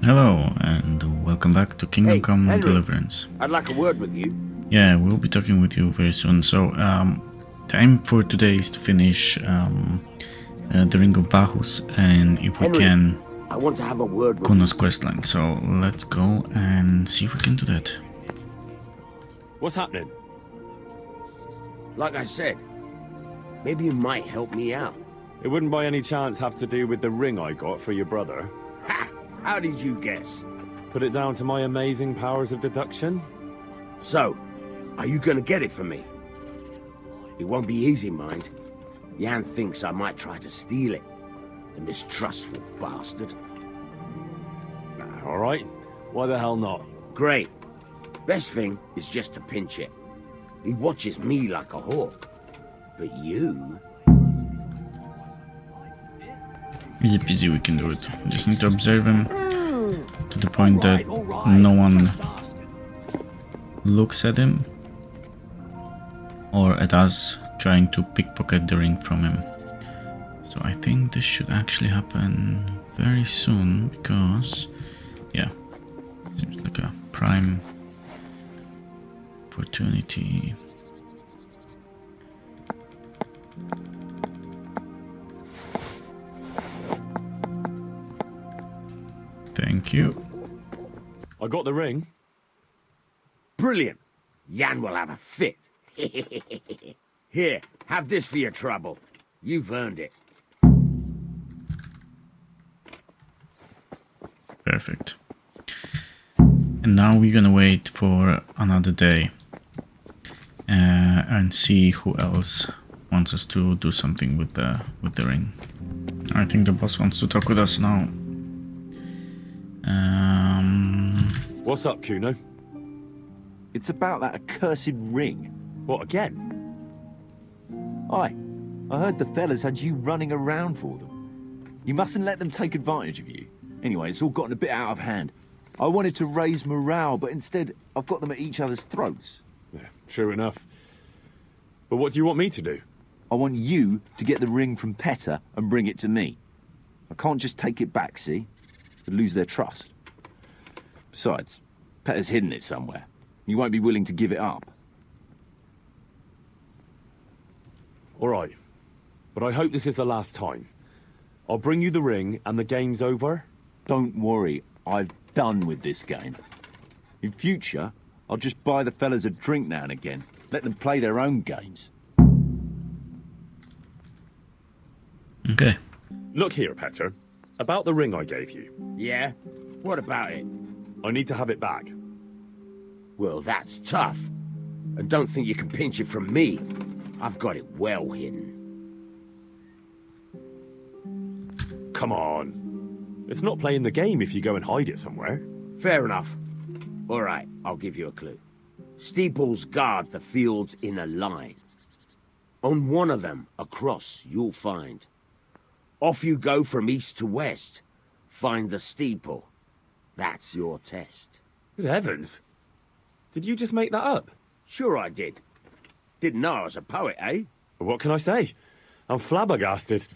Hello, and welcome back to Kingdom Come Henry. Deliverance. I'd like a word with you. Yeah, we'll be talking with you very soon. So, time for today is to finish the Ring of Bahus, and if we Henry, can, I want to have a word with Kuno's questline. So, let's go and see if we can do that. What's happening? you. Like I said, maybe you might help me out. It wouldn't by any chance have to do with the ring I got for your brother. Ha! How did you guess? Put it down to my amazing powers of deduction? So, are you gonna get it for me? It won't be easy, mind. Jan thinks I might try to steal it. The mistrustful bastard. Alright. Why the hell not? Great. Best thing is just to pinch it. He watches me like a hawk. But you... Easy peasy, we can do it. Just need to observe him to the point that no one looks at him or at us trying to pickpocket the ring from him. So I think this should actually happen very soon because, yeah, seems like a prime opportunity. Thank you. I got the ring. Brilliant. Jan will have a fit. Here, have this for your trouble. You've earned it. Perfect. And now we're gonna wait for another day and see who else wants us to do something with the ring. I think the boss wants to talk with us now. What's up, Kuno? It's about that accursed ring. What, again? Aye, I heard the fellas had you running around for them. You mustn't let them take advantage of you. Anyway, it's all gotten a bit out of hand. I wanted to raise morale, but instead I've got them at each other's throats. Yeah, true enough. But what do you want me to do? I want you to get the ring from Petter and bring it to me. I can't just take it back, see? I'd lose their trust. Besides, Petter's hidden it somewhere. You won't be willing to give it up. Alright. But I hope this is the last time. I'll bring you the ring and the game's over. Don't worry, I've done with this game. In future, I'll just buy the fellas a drink now and again. Let them play their own games. Okay. Look here, Petter. About the ring I gave you. Yeah? What about it? I need to have it back. Well, that's tough. And don't think you can pinch it from me. I've got it well hidden. Come on. It's not playing the game if you go and hide it somewhere. Fair enough. All right, I'll give you a clue. Steeples guard the fields in a line. On one of them, across, you'll find. Off you go from east to west. Find the steeple. That's your test. Good heavens. Did you just make that up? Sure I did. Didn't know I was a poet, eh? What can I say? I'm flabbergasted.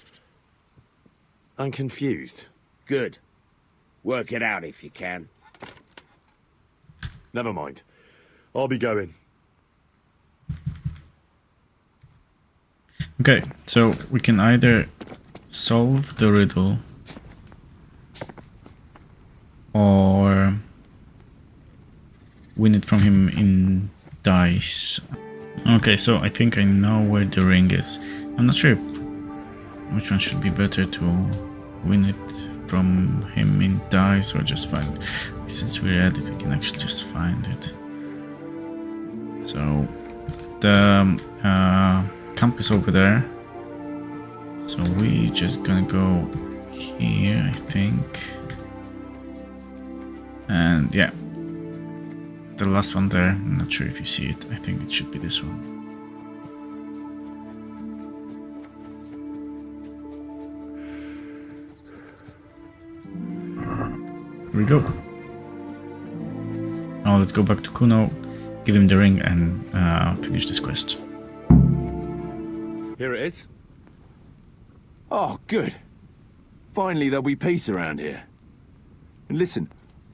I'm confused. Good. Work it out if you can. Never mind. I'll be going. Okay, so we can either solve the riddle or win it from him in dice. Okay, so I think I know where the ring is. I'm not sure which one should be better, to win it from him in dice or just find it. Since we're at it, we can actually just find it. So the camp is over there. So we just gonna go here, I think. And yeah, the last one there, I'm not sure if you see it. I think it should be this one. Here we go. Now let's go back to Kuno, give him the ring and finish this quest. Here it is. Oh, good. Finally there'll be peace around here. And listen,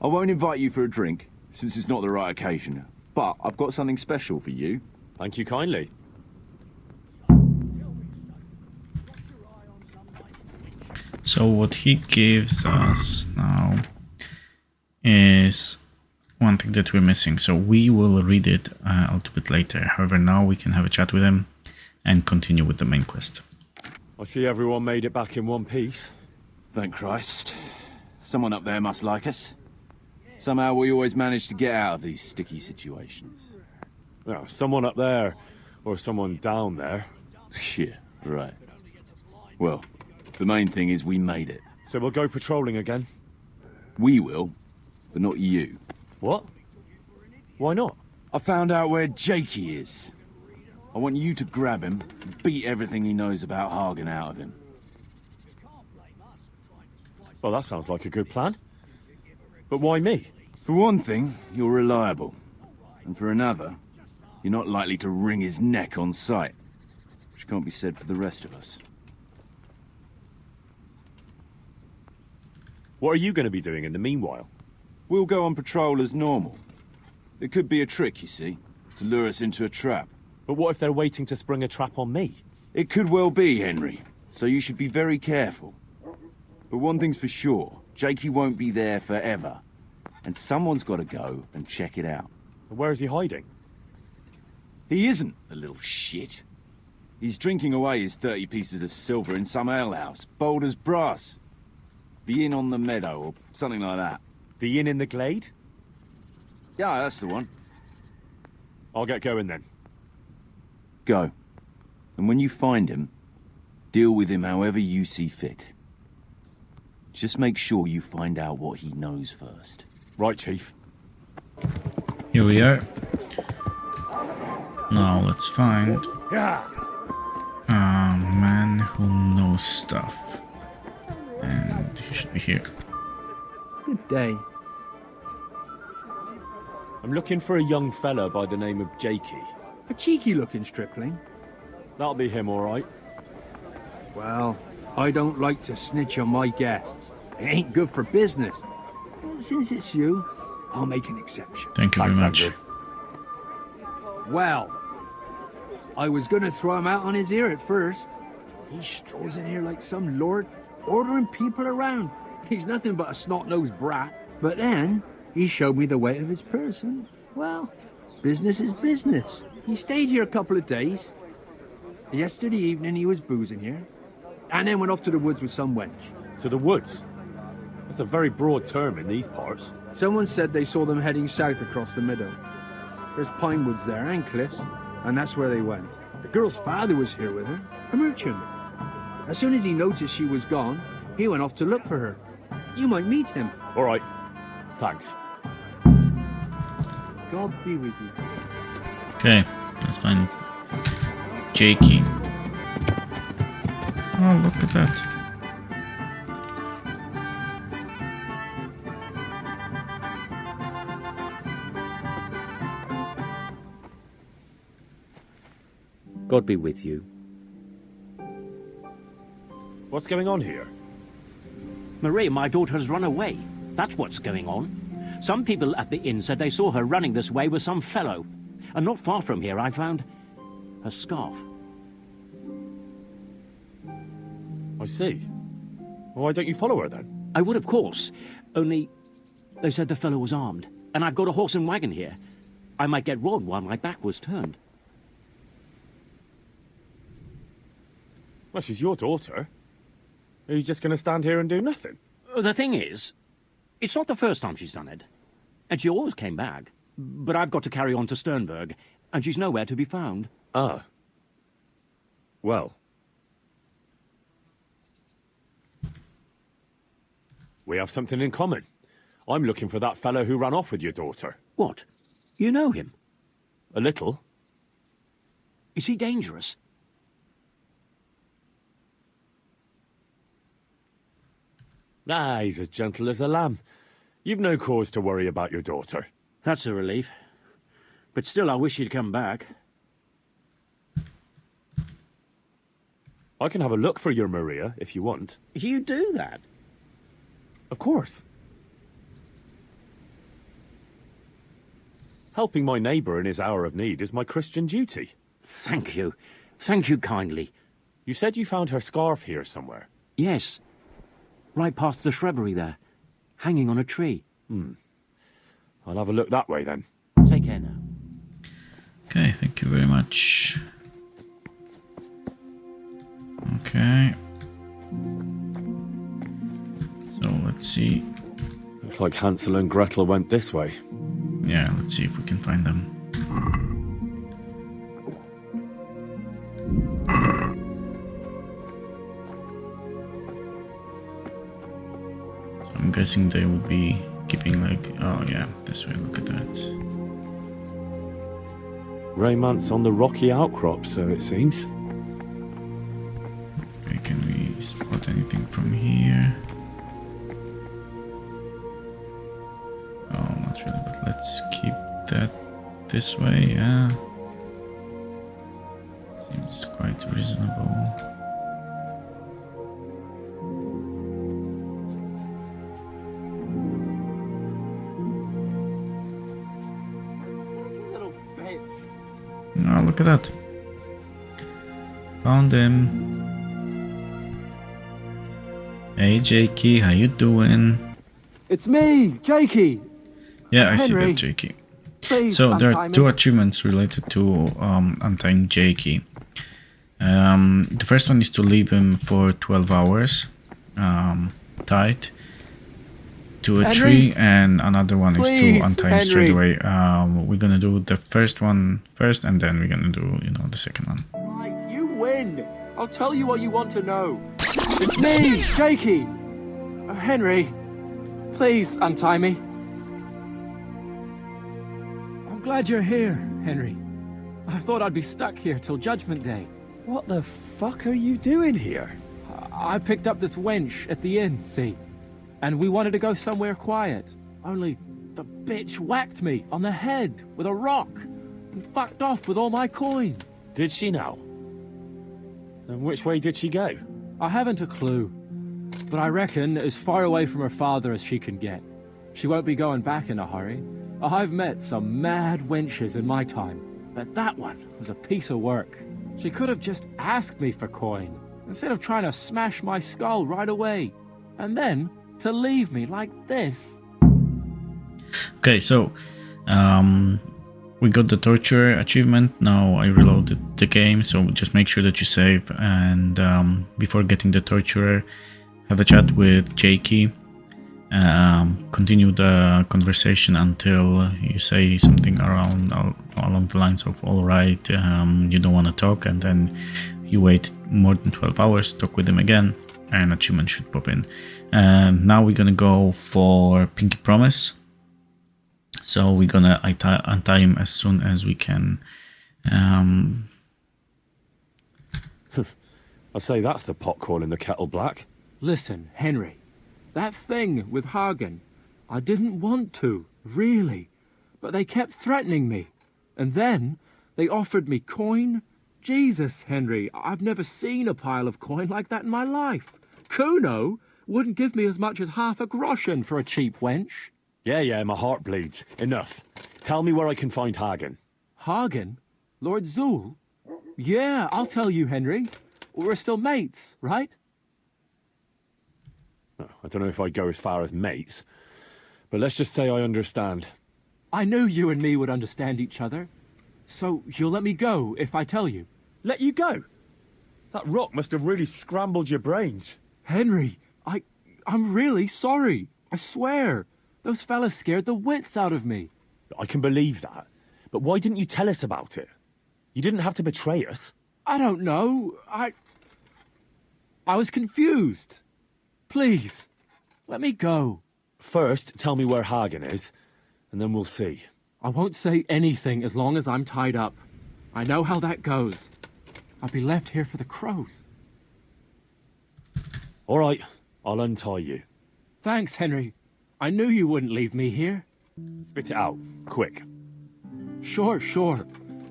I won't invite you for a drink, since it's not the right occasion. But I've got something special for you. Thank you kindly. So what he gives us now is one thing that we're missing. So we will read it a little bit later. However, now we can have a chat with him and continue with the main quest. I see everyone made it back in one piece. Thank Christ. Someone up there must like us. Somehow we always manage to get out of these sticky situations. Yeah, someone up there, or someone down there. Yeah, right. Well, the main thing is we made it. So we'll go patrolling again? We will, but not you. What? Why not? I found out where Jakey is. I want you to grab him and beat everything he knows about Hagen out of him. Well, that sounds like a good plan. But why me? For one thing, you're reliable. And for another, you're not likely to wring his neck on sight. Which can't be said for the rest of us. What are you going to be doing in the meanwhile? We'll go on patrol as normal. It could be a trick, you see, to lure us into a trap. But what if they're waiting to spring a trap on me? It could well be, Henry. So you should be very careful. But one thing's for sure, Jakey won't be there forever. And someone's got to go and check it out. Where is he hiding? He isn't, the little shit. He's drinking away his 30 pieces of silver in some alehouse, bold as brass. The Inn on the Meadow, or something like that. The inn in the glade? Yeah, that's the one. I'll get going then. Go. And when you find him, deal with him however you see fit. Just make sure you find out what he knows first. Right, Chief. Here we are. Now let's find a man who knows stuff. And he should be here. Good day. I'm looking for a young fella by the name of Jakey. A cheeky-looking stripling. That'll be him, all right. Well, I don't like to snitch on my guests. It ain't good for business. Well, since it's you, I'll make an exception. Thank you very Thanks, much. Andrew. Well, I was gonna throw him out on his ear at first. He strolls in here like some lord, ordering people around. He's nothing but a snot-nosed brat. But then, he showed me the weight of his person. Well, business is business. He stayed here a couple of days. Yesterday evening he was boozing here. And then went off to the woods with some wench. To the woods? That's a very broad term in these parts. Someone said they saw them heading south across the meadow. There's pine woods there and cliffs, and that's where they went. The girl's father was here with her, a merchant. As soon as he noticed she was gone, he went off to look for her. You might meet him. All right. Thanks. God be with you. Okay, let's find Jakey. Oh, look at that. God be with you. What's going on here? Marie, my daughter has run away. That's what's going on. Some people at the inn said they saw her running this way with some fellow. And not far from here, I found a scarf. I see. Why don't you follow her then? I would, of course. Only they said the fellow was armed. And I've got a horse and wagon here. I might get robbed while my back was turned. Well, she's your daughter. Are you just going to stand here and do nothing? The thing is, it's not the first time she's done it. And she always came back. But I've got to carry on to Sternberg, and she's nowhere to be found. Ah. Well. We have something in common. I'm looking for that fellow who ran off with your daughter. What? You know him? A little. Is he dangerous? Ah, he's as gentle as a lamb. You've no cause to worry about your daughter. That's a relief. But still, I wish he'd come back. I can have a look for your Maria, if you want. You do that? Of course. Helping my neighbour in his hour of need is my Christian duty. Thank you. Thank you kindly. You said you found her scarf here somewhere. Yes. Right past the shrubbery there. Hanging on a tree. I'll have a look that way then. Take care now. Okay, thank you very much. Okay. So let's see. Looks like Hansel and Gretel went this way. Yeah, let's see if we can find them. So I'm guessing they would be keeping like, oh yeah, this way, look at that. Raymant's on the rocky outcrop, so it seems. Okay, can we spot anything from here? Oh, not really, but let's keep that this way, yeah. Seems quite reasonable. Oh, look at that. Found him. Hey, Jakey, how you doing? It's me, Jakey. Yeah, I see Henry, that, Jakey. Please, So there are untie me. 2 achievements related to untying Jakey. The first one is to leave him for 12 hours tied to a Henry? tree, and another one is to Please, untie him straight Henry. away. We're gonna do the first one first, and then we're gonna do, you know, the second one. Right, you win. I'll tell you what you want to know. It's me, Jakey. Henry, please untie me. I'm glad you're here, Henry. I thought I'd be stuck here till Judgment Day. What the fuck are you doing here? I picked up this wench at the inn, see? And we wanted to go somewhere quiet. Only the bitch whacked me on the head with a rock and fucked off with all my coin. Did she now? And which way did she go? I haven't a clue, but I reckon as far away from her father as she can get. She won't be going back in a hurry. I've met some mad wenches in my time, but that one was a piece of work. She could have just asked me for coin, instead of trying to smash my skull right away, and then to leave me like this. Okay, so we got the torture achievement. Now I reloaded the game, so just make sure that you save, and before getting the torturer, have a chat with Jakey. Continue the conversation until you say something along the lines of all right, you don't want to talk, and then you wait more than 12 hours, talk with him again, and achievement should pop in. Now we're gonna go for Pinky Promise. So we're gonna untie him as soon as we can. I'd say that's the pot calling the kettle black. Listen, Henry, that thing with Hagen, I didn't want to, really, but they kept threatening me. And then they offered me coin. Jesus, Henry, I've never seen a pile of coin like that in my life. Kuno wouldn't give me as much as half a groschen for a cheap wench. Yeah, my heart bleeds. Enough. Tell me where I can find Hagen. Hagen? Lord Zool? Yeah, I'll tell you, Henry. We're still mates, right? Oh, I don't know if I'd go as far as mates, but let's just say I understand. I knew you and me would understand each other. So you'll let me go if I tell you? Let you go? That rock must have really scrambled your brains. Henry, I'm really sorry. I swear. Those fellas scared the wits out of me. I can believe that, but why didn't you tell us about it? You didn't have to betray us. I don't know. I was confused. Please, let me go. First, tell me where Hagen is, and then we'll see. I won't say anything as long as I'm tied up. I know how that goes. I'll be left here for the crows. All right, I'll untie you. Thanks, Henry. I knew you wouldn't leave me here. Spit it out, quick. Sure.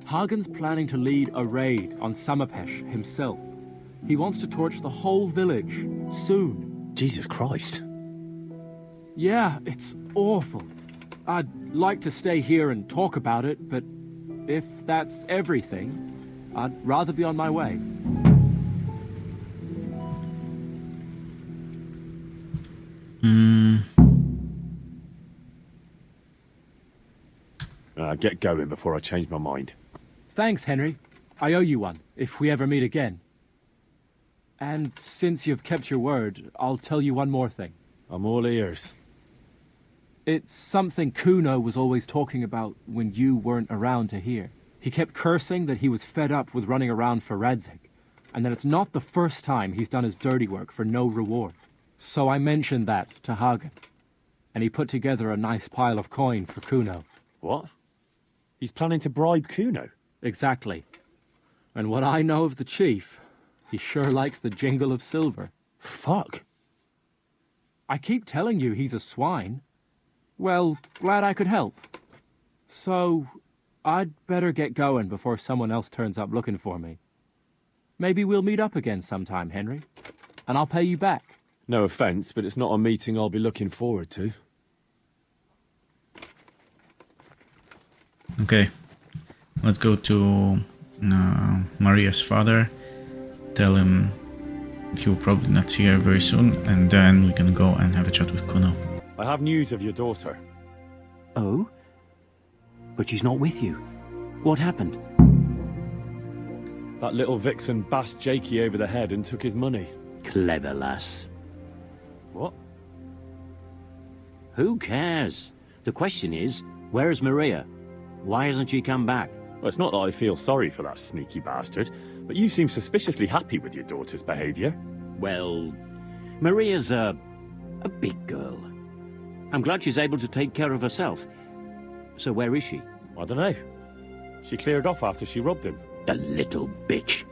Hagen's planning to lead a raid on Samapesh himself. He wants to torch the whole village, soon. Jesus Christ. Yeah, it's awful. I'd like to stay here and talk about it, but if that's everything, I'd rather be on my way. Get going before I change my mind. Thanks, Henry. I owe you one, if we ever meet again. And since you've kept your word, I'll tell you one more thing. I'm all ears. It's something Kuno was always talking about when you weren't around to hear. He kept cursing that he was fed up with running around for Radzig, and that it's not the first time he's done his dirty work for no reward. So I mentioned that to Hagen, and he put together a nice pile of coin for Kuno. What? He's planning to bribe Kuno? Exactly. And what I know of the chief, he sure likes the jingle of silver. Fuck. I keep telling you he's a swine. Well, glad I could help. So, I'd better get going before someone else turns up looking for me. Maybe we'll meet up again sometime, Henry, and I'll pay you back. No offence, but it's not a meeting I'll be looking forward to. Okay, let's go to Maria's father, tell him he will probably not see her very soon, and then we can go and have a chat with Kuno. I have news of your daughter. Oh? But she's not with you. What happened? That little vixen bashed Jakey over the head and took his money. Clever lass. What? Who cares? The question is, where's Maria? Why hasn't she come back? Well, it's not that I feel sorry for that sneaky bastard, but you seem suspiciously happy with your daughter's behaviour. Well, Maria's a big girl. I'm glad she's able to take care of herself. So where is she? I don't know. She cleared off after she robbed him. The little bitch.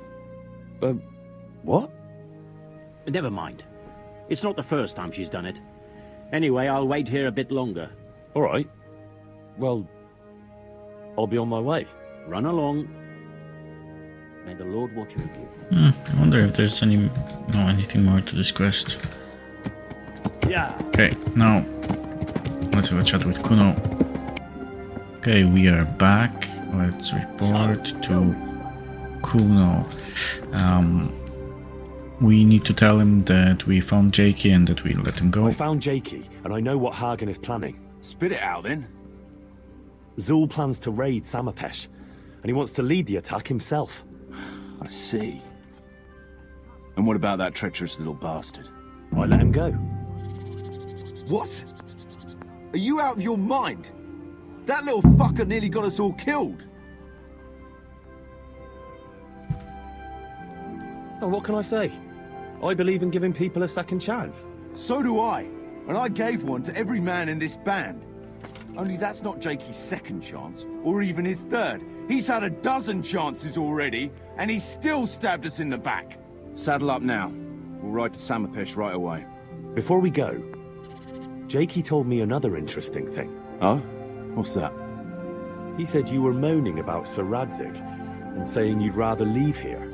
What? Never mind. It's not the first time she's done it. Anyway, I'll wait here a bit longer. All right. Well, I'll be on my way. Run along. May the Lord watch over you. I wonder if there's anything more to this quest. Yeah. Okay, now let's have a chat with Kuno. Okay, we are back. Let's report to Kuno. We need to tell him that we found Jakey and that we let him go. I found Jakey, and I know what Hagen is planning. Spit it out then. Zul plans to raid Samapesh, and he wants to lead the attack himself. I see. And what about that treacherous little bastard? I let him go. What? Are you out of your mind? That little fucker nearly got us all killed. Oh, what can I say? I believe in giving people a second chance. So do I. And I gave one to every man in this band. Only that's not Jakey's second chance, or even his third. He's had a dozen chances already, and he still stabbed us in the back. Saddle up now. We'll ride to Samapesh right away. Before we go, Jakey told me another interesting thing. Oh? What's that? He said you were moaning about Sir Radzig, and saying you'd rather leave here.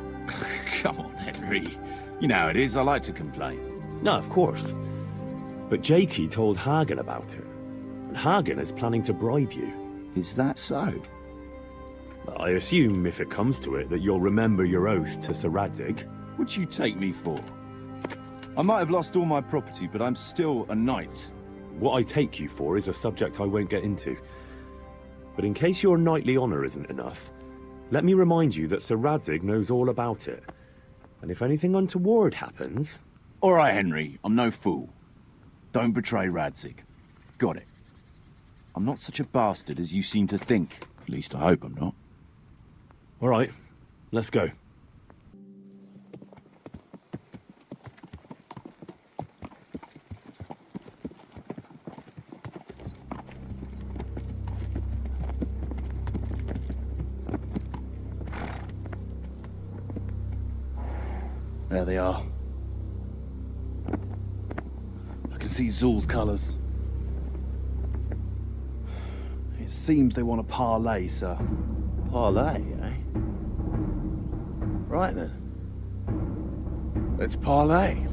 Come on, Henry. You know how it is, I like to complain. No, of course. But Jakey told Hagen about it. And Hagen is planning to bribe you. Is that so? I assume, if it comes to it, that you'll remember your oath to Sir Radzig. What'd you take me for? I might have lost all my property, but I'm still a knight. What I take you for is a subject I won't get into. But in case your knightly honour isn't enough, let me remind you that Sir Radzig knows all about it. And if anything untoward happens... All right, Henry, I'm no fool. Don't betray Radzig. Got it. I'm not such a bastard as you seem to think. At least I hope I'm not. All right, let's go. There they are. I can see Zul's colours. It seems they want a parley, sir. Parlay, eh? Right then. Let's parley.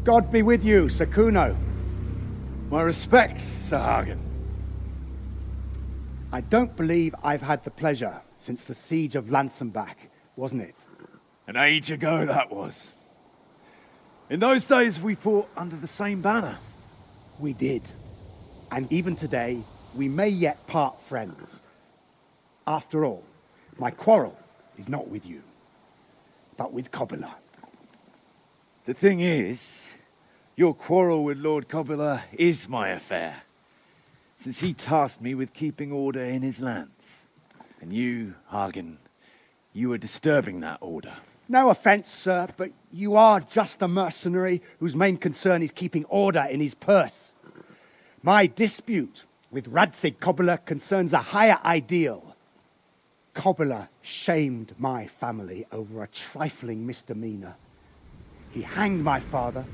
God be with you, Sir Kuno. My respects, Sir Hagen. I don't believe I've had the pleasure since the siege of Lansenbach, wasn't it? An age ago that was. In those days we fought under the same banner. We did. And even today, we may yet part friends. After all, my quarrel is not with you, but with Cobula. The thing is, your quarrel with Lord Cobula is my affair, since he tasked me with keeping order in his lands. And you, Hagen, you were disturbing that order. No offence, sir, but you are just a mercenary whose main concern is keeping order in his purse. My dispute with Radzig Cobula concerns a higher ideal. Cobula shamed my family over a trifling misdemeanor. He hanged my father,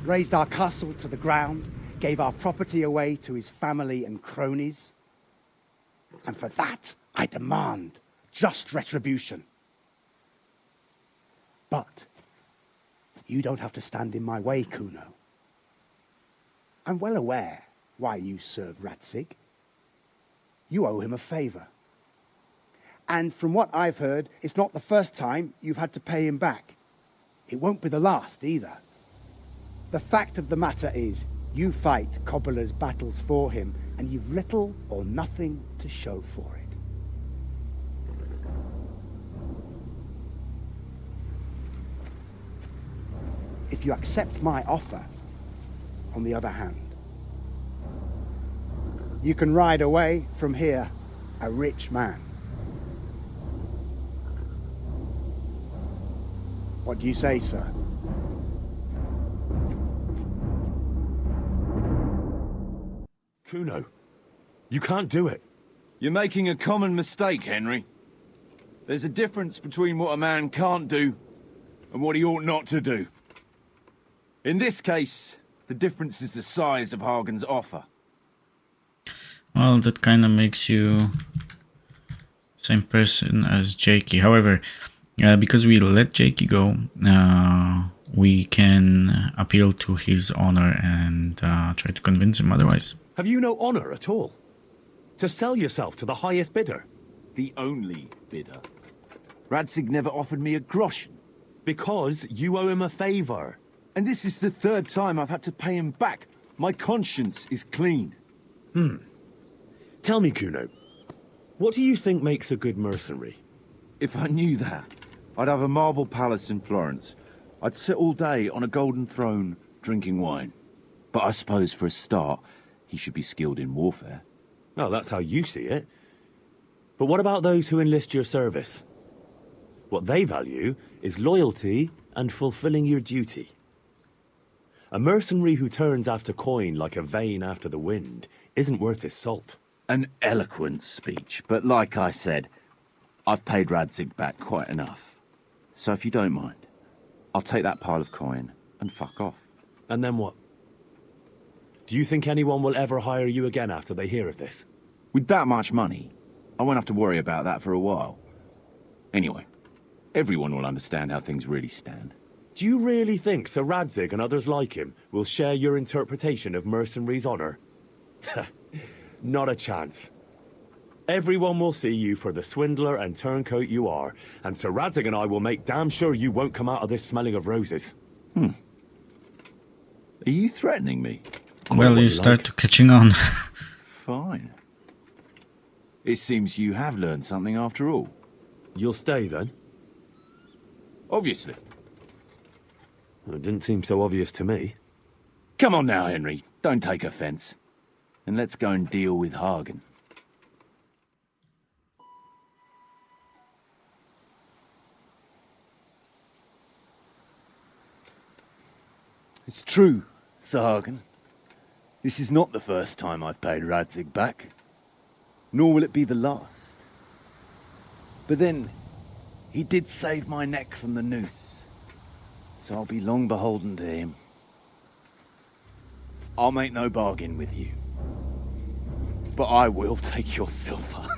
razed our castle to the ground, gave our property away to his family and cronies. And for that, I demand just retribution. But you don't have to stand in my way, Kuno. I'm well aware why you served Radzig. You owe him a favor. And from what I've heard, it's not the first time you've had to pay him back. It won't be the last either. The fact of the matter is, you fight Cobula's battles for him, and you've little or nothing to show for it. If you accept my offer, on the other hand, you can ride away from here a rich man. What do you say, sir? Kuno, you can't do it. You're making a common mistake, Henry. There's a difference between what a man can't do and what he ought not to do. In this case, the difference is the size of Hagen's offer. Well, that kind of makes you same person as Jakey. However, because we let Jakey go, we can appeal to his honor and try to convince him otherwise. Have you no honor at all? To sell yourself to the highest bidder? The only bidder. Radzig never offered me a groschen. Because you owe him a favor. And this is the third time I've had to pay him back. My conscience is clean. Tell me, Kuno, what do you think makes a good mercenary? If I knew that, I'd have a marble palace in Florence. I'd sit all day on a golden throne, drinking wine. But I suppose for a start, he should be skilled in warfare. Oh, that's how you see it. But what about those who enlist your service? What they value is loyalty and fulfilling your duty. A mercenary who turns after coin like a vane after the wind isn't worth his salt. An eloquent speech, but like I said, I've paid Radzig back quite enough. So if you don't mind, I'll take that pile of coin and fuck off. And then what? Do you think anyone will ever hire you again after they hear of this? With that much money, I won't have to worry about that for a while. Anyway, everyone will understand how things really stand. Do you really think Sir Radzig and others like him will share your interpretation of mercenary's honor? Not a chance. Everyone will see you for the swindler and turncoat you are, and Sir Radzig and I will make damn sure you won't come out of this smelling of roses. Are you threatening me? Well, you start to catching on. Fine. It seems you have learned something after all. You'll stay then? Obviously. Well, it didn't seem so obvious to me. Come on now, Henry. Don't take offence. And let's go and deal with Hagen. It's true, Sir Hagen. This is not the first time I've paid Radzig back. Nor will it be the last. But then, he did save my neck from the noose. So I'll be long beholden to him. I'll make no bargain with you. But I will take your silver.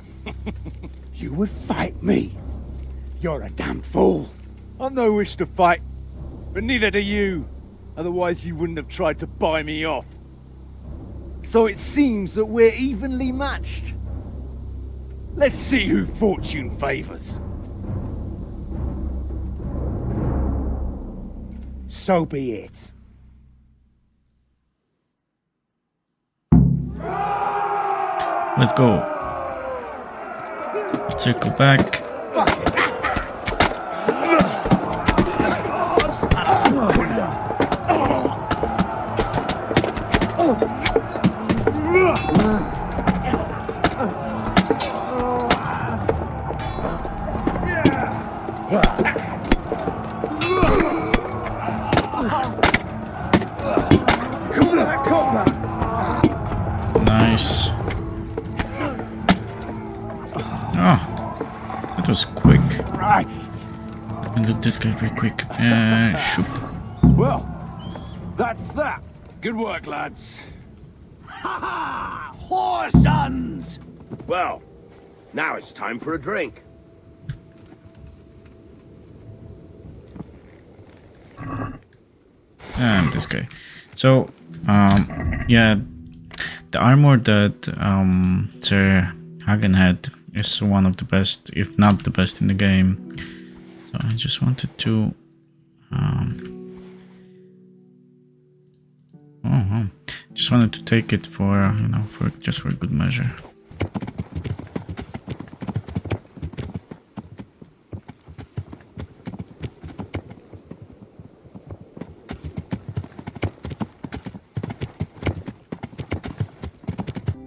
You would fight me? You're a damn fool. I've no wish to fight, but neither do you. Otherwise you wouldn't have tried to buy me off. So it seems that we're evenly matched. Let's see who fortune favours. So be it. Let's go. Circle back. Nice. Oh, that was quick. Christ. Let me loot this guy very quick. Shoop. Well, that's that. Good work, lads. Ha ha! Horse sons! Well, now it's time for a drink. And this guy. So, yeah, the armor that Sir Hagen had is one of the best, if not the best in the game. So I just wanted to just wanted to take it for, you know, for good measure.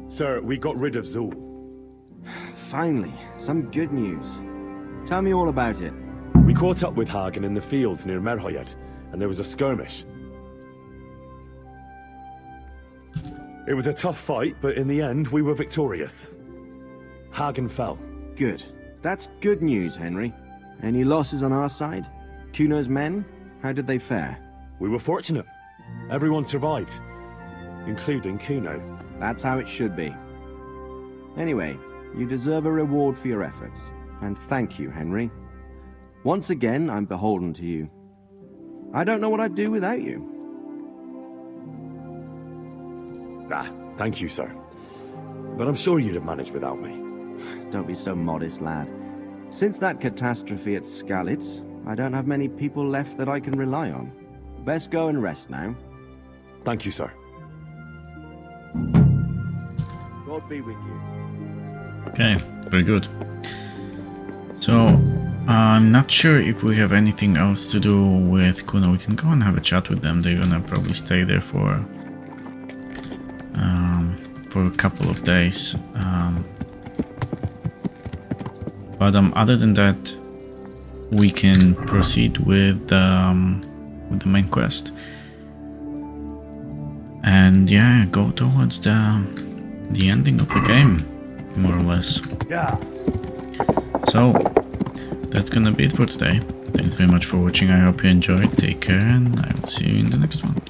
Sir, we got rid of Zul. Finally, some good news. Tell me all about it. We caught up with Hagen in the fields near Merhoyed, and there was a skirmish. It was a tough fight, but in the end, we were victorious. Hagen fell. Good. That's good news, Henry. Any losses on our side? Kuno's men? How did they fare? We were fortunate. Everyone survived, including Kuno. That's how it should be. Anyway, you deserve a reward for your efforts. And thank you, Henry. Once again, I'm beholden to you. I don't know what I'd do without you. Thank you, sir. But I'm sure you'd have managed without me. Don't be so modest, lad. Since that catastrophe at Skalitz, I don't have many people left that I can rely on. Best go and rest now. Thank you, sir. God be with you. Okay, very good. So, I'm not sure if we have anything else to do with Kuno. We can go and have a chat with them. They're gonna probably stay there for a couple of days. But other than that, we can proceed with the main quest. And yeah, go towards the ending of the game, more or less. Yeah. So, that's gonna be it for today. Thanks very much for watching. I hope you enjoyed. Take care, and I will see you in the next one.